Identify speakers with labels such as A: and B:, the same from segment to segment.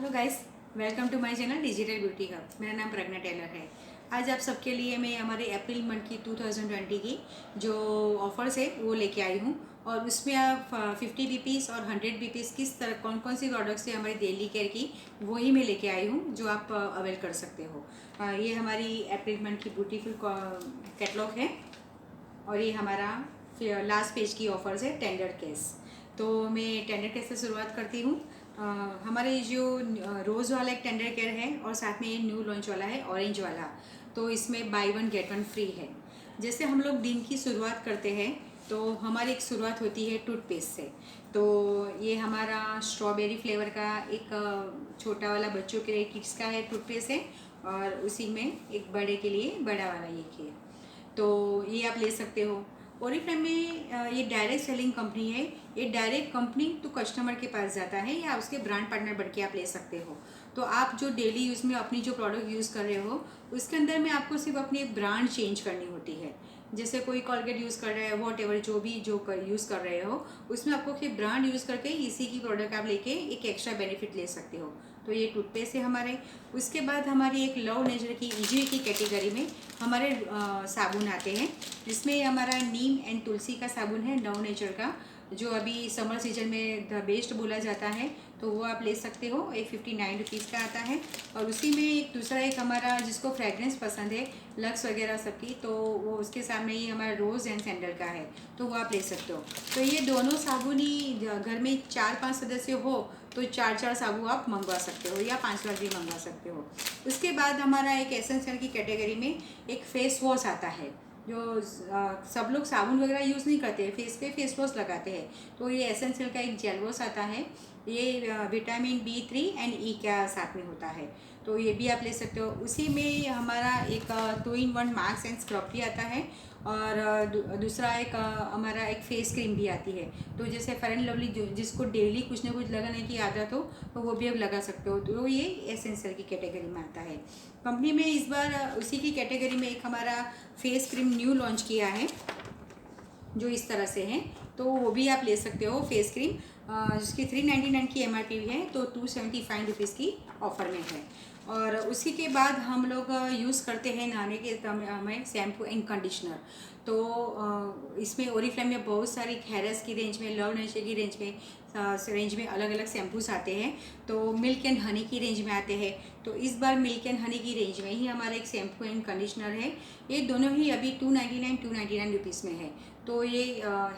A: Hello guys, welcome to my channel digital beauty hub. मेरा नाम प्रज्ञा Taylor है। आज आप सबके लिए मैं हमारे अप्रैल मंथ की 2020 की जो ऑफर्स है वो लेके आई हूँ। और उसमें आप 50 बीपीस और 100 बीपीस किस तरह कौन कौन सी प्रोडक्ट्स है हमारी डेली केयर की, वही मैं लेके आई हूँ जो आप अवेल कर सकते हो। ये हमारी अप्रैल मंथ की ब्यूटीफुल कैटलॉग है। और ये हमारा लास्ट पेज की ऑफर्स है टेंडर केस। तो मैं टेंडर केस से शुरुआत करती हूँ। हमारे जो रोज़ वाला एक टेंडर केयर है और साथ में ये न्यू लॉन्च वाला है ऑरेंज वाला। तो इसमें by one get one free है। जैसे हम लोग दिन की शुरुआत करते हैं तो हमारी एक शुरुआत होती है टूथपेस्ट से। तो ये हमारा स्ट्रॉबेरी फ्लेवर का एक छोटा वाला बच्चों के लिए किड्स का है टूथपेस्ट है। और उसी में एक बड़े के लिए बड़ा वाला ये है। तो ये आप ले सकते हो। ओरिफ्लेम में ये डायरेक्ट सेलिंग कंपनी है। ये डायरेक्ट कंपनी टू कस्टमर के पास जाता है या उसके ब्रांड पार्टनर बन के आप ले सकते हो। तो आप जो डेली यूज़ में अपनी जो प्रोडक्ट यूज़ कर रहे हो उसके अंदर में आपको सिर्फ अपनी ब्रांड चेंज करनी होती है। जैसे कोई कॉलगेट यूज़ कर रहा है, वॉट एवर जो भी यूज़ कर रहे हो उसमें आपको फिर ब्रांड यूज़ करके इसी की प्रोडक्ट आप लेके एक एक्स्ट्रा बेनिफिट ले सकते हो। तो ये टूथपेस्ट है हमारे। उसके बाद हमारी एक लव नेचर की ईजी की कैटेगरी में हमारे साबुन आते हैं, जिसमें हमारा नीम एंड तुलसी का साबुन है लव नेचर का, जो अभी समर सीजन में द बेस्ट बोला जाता है। तो वो आप ले सकते हो। एक 59 रुपीज़ का आता है। और उसी में एक दूसरा एक हमारा जिसको फ्रेगरेंस पसंद है लक्स वगैरह सबकी, तो वो उसके सामने ही हमारा रोज़ एंड सैंडल का है, तो वो आप ले सकते हो। तो ये दोनों साबुन ही घर में 4-5 सदस्य हो तो 4-4 साबुन आप मंगवा सकते हो या 5 लाख भी मंगवा सकते हो। उसके बाद हमारा एक एसेंशियल की कैटेगरी में एक फेस वॉश आता है। जो सब लोग साबुन वगैरह यूज़ नहीं करते, फेस पे फेस वॉश लगाते हैं। तो ये एसेंशियल का एक जेल वॉश आता है। ये विटामिन B3 एंड ई का साथ में होता है, तो ये भी आप ले सकते हो। उसी में हमारा एक 2-in-1 मास्क एंड स्क्रब भी आता है। और दूसरा एक हमारा एक फेस क्रीम भी आती है। तो जैसे फेयर एंड लवली जिसको डेली कुछ ना कुछ लगाने की आदत हो तो वो भी आप लगा सकते हो। तो ये एसेंशियल की कैटेगरी में आता है। कंपनी में इस बार उसी की कैटेगरी में एक हमारा फेस क्रीम न्यू लॉन्च किया है जो इस तरह से है। तो वो भी आप ले सकते हो फेस क्रीम, जिसकी 399 की MRP है, तो 275 रुपीज़ की ऑफ़र में है। और उसी के बाद हम लोग यूज़ करते हैं नहाने के समय में शैम्पू एंड कंडीशनर। तो इसमें ओरिफ्लेम में बहुत सारी खैरस की रेंज में, लव नेचर की रेंज में अलग अलग शैम्पूस आते हैं। तो मिल्क एंड हनी की रेंज में आते हैं। तो इस बार मिल्क एंड हनी की रेंज में ही हमारा एक शैम्पू एंड कंडीशनर है। ये दोनों ही अभी 299 रुपीज़ में है। तो ये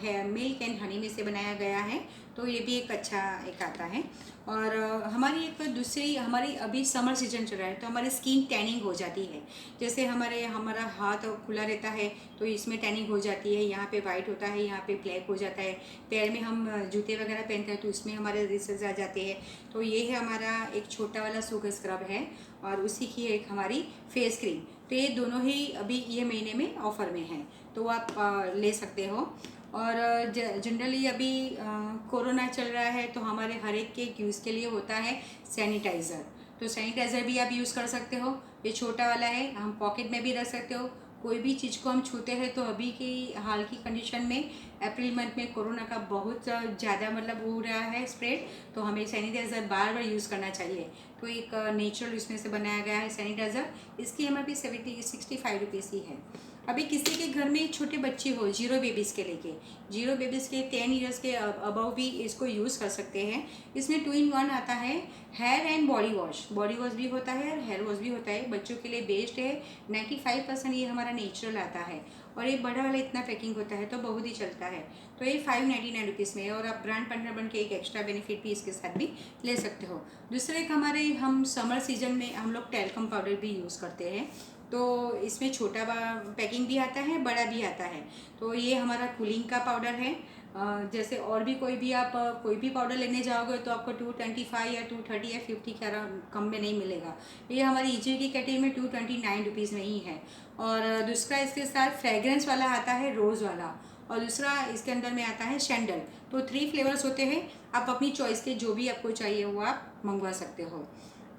A: है मिल्क एंड हनी में से बनाया गया है। तो ये भी एक अच्छा एक आता है। और हमारी एक दूसरी हमारी अभी समर सीजन चल रहा है तो हमारी स्किन टैनिंग हो जाती है। जैसे हमारा हाथ खुला रहता है तो इसमें टैनिंग हो जाती है। यहाँ पे वाइट होता है, यहाँ पे ब्लैक हो जाता है। पैर में हम जूते वगैरह पहनते हैं तो उसमें हमारे रिसेस आ जाते हैं। तो ये है हमारा एक छोटा वाला शुगर स्क्रब है और उसी की एक हमारी फेस क्रीम। तो ये दोनों ही अभी ये महीने में ऑफ़र में है, तो आप ले सकते हो। और जनरली अभी कोरोना चल रहा है तो हमारे हर एक के यूज़ के लिए होता है सैनिटाइज़र। तो सैनिटाइज़र भी आप यूज़ कर सकते हो। ये छोटा वाला है, हम पॉकेट में भी रख सकते हो। कोई भी चीज़ को हम छूते हैं तो अभी की हाल की कंडीशन में अप्रैल मंथ में कोरोना का बहुत ज़्यादा मतलब हो रहा है स्प्रेड, तो हमें सैनिटाइज़र बार बार यूज़ करना चाहिए। तो एक नेचुरल इसमें से बनाया गया है सैनिटाइज़र। इसकी MRP 65 रुपीज़ ही है। अभी किसी के घर में छोटे बच्चे हो, 0 बेबीज़ के लेके 0 बेबीज़ के 10 ईयर्स के अबव भी इसको यूज़ कर सकते हैं। इसमें 2-in-1 आता है। हेयर एंड बॉडी वॉश भी होता है और हेयर वॉश भी होता है। बच्चों के लिए बेस्ट है। 95% ये हमारा नेचुरल आता है। और ये बड़ा वाला इतना पैकिंग होता है तो बहुत ही चलता है। तो ये 599 रुपीज़ में है। और आप ब्रांड पार्टनर बन के एक एक्स्ट्रा बेनिफिट भी इसके साथ भी ले सकते हो। दूसरे एक हमारे हम समर सीजन में हम लोग टैल्कम पाउडर भी यूज़ करते हैं। तो इसमें छोटा पैकिंग भी आता है, बड़ा भी आता है। तो ये हमारा कूलिंग का पाउडर है। जैसे और भी कोई भी आप कोई भी पाउडर लेने जाओगे तो आपको 225 या 230 या 50 का कम में नहीं मिलेगा। ये हमारी ईजी की कैटेगरी में 229 रुपीज़ में ही है। और दूसरा इसके साथ फ्रेगरेंस वाला आता है रोज़ वाला, और दूसरा इसके अंदर में आता है सैंडल। तो 3 फ्लेवर्स होते हैं। आप अपनी चॉइस के जो भी आपको चाहिए वो आप मंगवा सकते हो।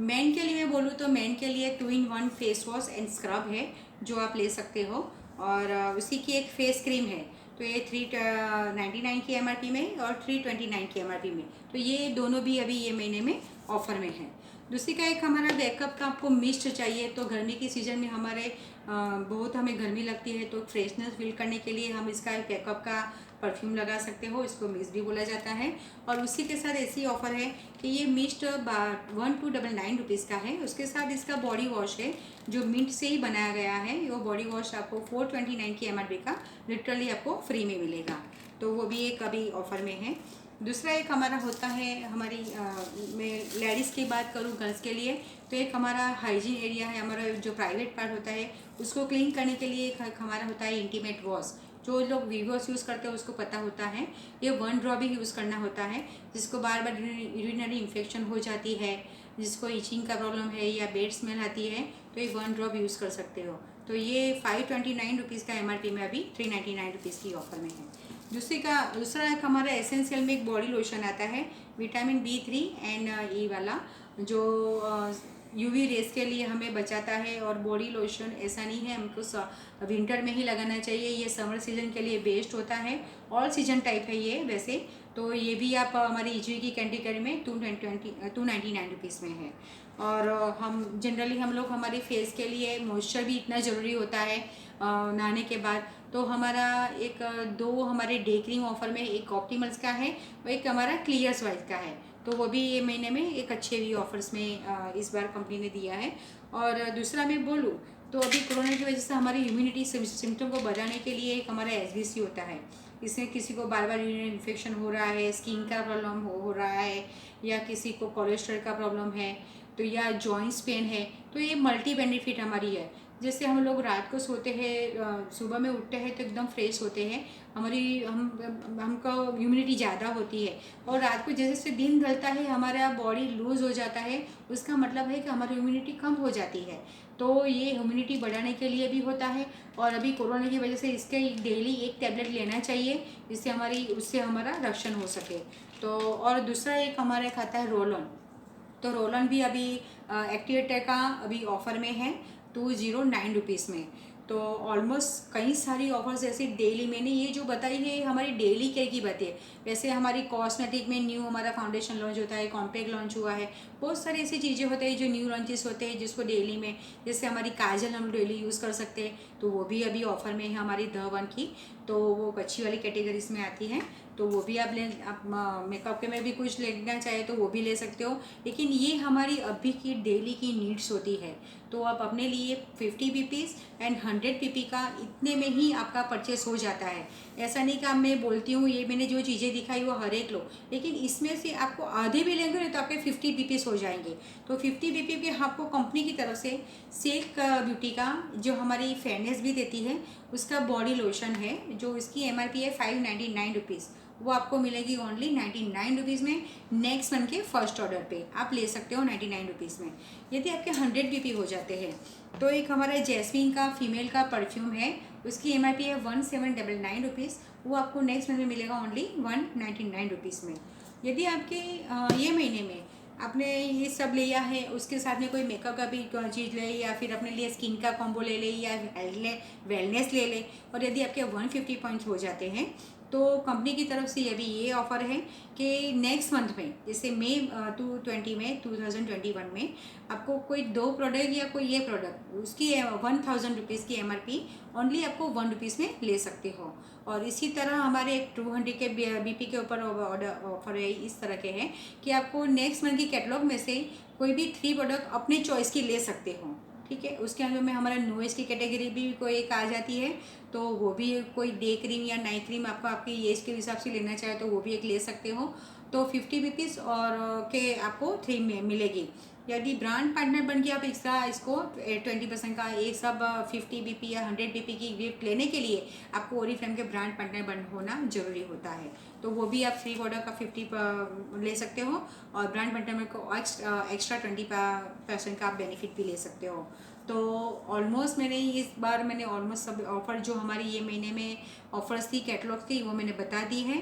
A: मेन के लिए मैं बोलूँ तो मेन के लिए 2-in-1 face wash and scrub है जो आप ले सकते हो। और उसी की एक फेस क्रीम है। तो ये 399 की MRP में और 329 की MRP में। तो ये दोनों भी अभी ये महीने में ऑफ़र में है। दूसरी का एक हमारा बैकअप का आपको मिस्ट चाहिए, तो गर्मी की सीज़न में हमारे बहुत हमें गर्मी लगती है, तो फ्रेशनेस फील करने के लिए हम इसका एक बैकअप का परफ्यूम लगा सकते हो, इसको मिस्ट भी बोला जाता है। और उसी के साथ ऐसी ऑफ़र है कि ये मिस्ट 1299 रुपीज़ का है। उसके साथ इसका बॉडी वॉश है जो मिंट से ही बनाया गया है। वो बॉडी वॉश आपको 429 की MRP का लिटरली आपको फ्री में मिलेगा, तो वो भी एक अभी ऑफ़र में है। दूसरा एक हमारा होता है, हमारी मैं लेडीज़ की बात करूँ, गर्ल्स के लिए, तो एक हमारा हाइजीन एरिया है, हमारा जो प्राइवेट पार्ट होता है उसको क्लीन करने के लिए एक हमारा होता है इंटीमेट वॉश। जो लोग वीवॉश यूज़ करते हैं उसको पता होता है, ये 1 ड्रॉप ही यूज़ करना होता है। जिसको बार बार यूरिनरी इन्फेक्शन हो जाती है, जिसको इचिंग का प्रॉब्लम है या बेड स्मेल आती है, तो ये 1 ड्रॉप यूज़ कर सकते हो। तो ये 529 रुपीज़ का MRP में अभी 399 रुपीज़ की ऑफ़र में है। दूसरा एक हमारा एसेंशियल में एक बॉडी लोशन आता है, विटामिन B3 एंड E वाला, जो UV रेस के लिए हमें बचाता है। और बॉडी लोशन ऐसा नहीं है हमको विंटर में ही लगाना चाहिए, ये समर सीजन के लिए बेस्ट होता है। ऑल सीजन टाइप है ये वैसे, तो ये भी आप हमारी EG की कैटेगरी में 299 रुपीज़ में है। और हम जनरली हम लोग हमारे फेस के लिए मॉइस्चर भी इतना ज़रूरी होता है नहाने के बाद, तो हमारा एक 2 हमारे डे क्रीम ऑफ़र में, एक ऑप्टिमल्स का है और एक हमारा क्लियर्स वाइज का है, तो वो भी ये महीने में एक अच्छे भी ऑफ़र्स में इस बार कंपनी ने दिया है। और दूसरा मैं बोलूँ तो अभी कोरोना की वजह से हमारी इम्यूनिटी सिम्टम को बढ़ाने के लिए एक हमारा SBC होता है। इसमें किसी को बार बार यूरिनरी इन्फेक्शन हो रहा है, स्किन का प्रॉब्लम हो रहा है, या किसी को कोलेस्ट्रॉल का प्रॉब्लम है, तो या जॉइंट्स पेन है, तो ये मल्टी बेनिफिट हमारी है। जैसे हम लोग रात को सोते हैं, सुबह में उठते हैं तो एकदम फ्रेश होते हैं, हमारी हमको इम्यूनिटी ज़्यादा होती है। और रात को जैसे जैसे दिन ढलता है हमारा बॉडी लूज़ हो जाता है, उसका मतलब है कि हमारी इम्यूनिटी कम हो जाती है। तो ये इम्यूनिटी बढ़ाने के लिए भी होता है, और अभी कोरोना की वजह से इसके डेली एक टैबलेट लेना चाहिए, जिससे उससे हमारा रक्षण हो सके। तो और दूसरा एक हमारा एक आता है रोल ऑन, तो रोल ऑन भी अभी एक्टिवेटर का अभी ऑफ़र में है 209 रुपीज़ में। तो ऑलमोस्ट कई सारी ऑफर्स ऐसे डेली, मैंने ये जो बताई है हमारी डेली केयर की बातें। वैसे हमारी कॉस्मेटिक में न्यू हमारा फाउंडेशन लॉन्च होता है, कॉम्पैक्ट लॉन्च हुआ है, बहुत सारी ऐसी चीज़ें होती हैं जो न्यू लॉन्चेस होते हैं जिसको डेली में, जैसे हमारी काजल हम डेली यूज़ कर सकते हैं, तो वो भी अभी ऑफ़र में है हमारी द वन की, तो वो अच्छी वाली कैटेगरीज में आती है, तो वो भी आप मेकअप के में भी कुछ लेना चाहे तो वो भी ले सकते हो। लेकिन ये हमारी अभी की डेली की नीड्स होती है, तो आप अपने लिए 50 पीपीज़ एंड 100 पीपी का इतने में ही आपका परचेस हो जाता है। ऐसा नहीं कि मैं बोलती हूँ ये मैंने जो चीज़ें दिखाई वो हर एक लो, लेकिन इसमें से आपको आधे भी लेंगे तो आपके 50 पीपीज़ हो जाएंगे। तो 50 पीपी के आपको कंपनी की तरफ से सिल्क ब्यूटी का जो हमारी फेयरनेस भी देती है, उसका बॉडी लोशन है, जो इसकी MRP है 599 रुपीज़, वो आपको मिलेगी ओनली 99 रुपीज़ में। नेक्स्ट मंथ के फर्स्ट ऑर्डर पे आप ले सकते हो 99 रुपीज़ में। यदि आपके 100 पीपी हो जाते हैं तो एक हमारा जैस्मीन का फीमेल का परफ्यूम है, उसकी MRP है 1799 रुपीज़, वो आपको नेक्स्ट मंथ में मिलेगा ओनली 199 रुपीज़ में। यदि आपके ये महीने में आपने ये सब लिया है, उसके साथ में कोई मेकअप का भी चीज़ ले, या फिर अपने लिए स्किन का कॉम्बो ले ले, या वेलनेस ले ले, और यदि आपके 150 पॉइंट्स हो जाते हैं तो कंपनी की तरफ से अभी ये ऑफ़र है कि नेक्स्ट मंथ में, जैसे मई 2021 में आपको कोई 2 प्रोडक्ट या कोई ये प्रोडक्ट, उसकी 1000 रुपीज़ की MRP ओनली आपको 1 रुपीज़ में ले सकते हो। और इसी तरह हमारे 200 के BP के ऊपर ऑफर है, इस तरह के हैं कि आपको नेक्स्ट मंथ की कैटलॉग में से कोई भी 3 प्रोडक्ट अपने चॉइस की ले सकते हो, ठीक है। उसके अंदर में हमारा नोइस की कैटेगरी भी कोई एक आ जाती है, तो वो भी कोई डे क्रीम या नाइट क्रीम आपको आपकी एज के हिसाब से लेना चाहे तो वो भी एक ले सकते हो। तो 50 रुपीज़ और के आपको 3 में मिलेगी। यदि ब्रांड पार्टनर बन के आप एक्स्ट्रा इसको 20% का एक सब 50 BP या 100 BP की गिफ्ट लेने के लिए आपको ओरिफ्लेम के ब्रांड पार्टनर बन होना जरूरी होता है, तो वो भी आप 3 ऑर्डर का 50 ले सकते हो, और ब्रांड पार्टनर को एक्स्ट्रा 20% का आप बेनिफिट भी ले सकते हो। तो ऑलमोस्ट मैंने ऑलमोस्ट सब ऑफ़र जो हमारी ये महीने में ऑफ़र्स थी, कैटलॉग थी, वो मैंने बता दी है।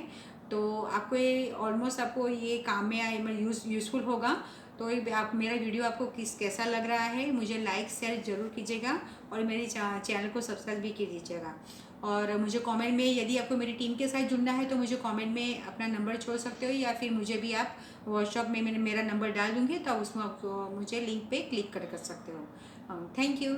A: तो आपको ये ऑलमोस्ट आपको ये काम में आए, यूज़फुल होगा। तो आप मेरा वीडियो आपको कैसा लग रहा है, मुझे लाइक शेयर ज़रूर कीजिएगा, और मेरे चैनल को सब्सक्राइब भी कीजिएगा। और मुझे कमेंट में, यदि आपको मेरी टीम के साथ जुड़ना है तो मुझे कमेंट में अपना नंबर छोड़ सकते हो, या फिर मुझे भी आप व्हाट्सएप में मेरा नंबर डाल दूँगी, तब उसमें आप मुझे लिंक पे क्लिक कर सकते हो। Thank you.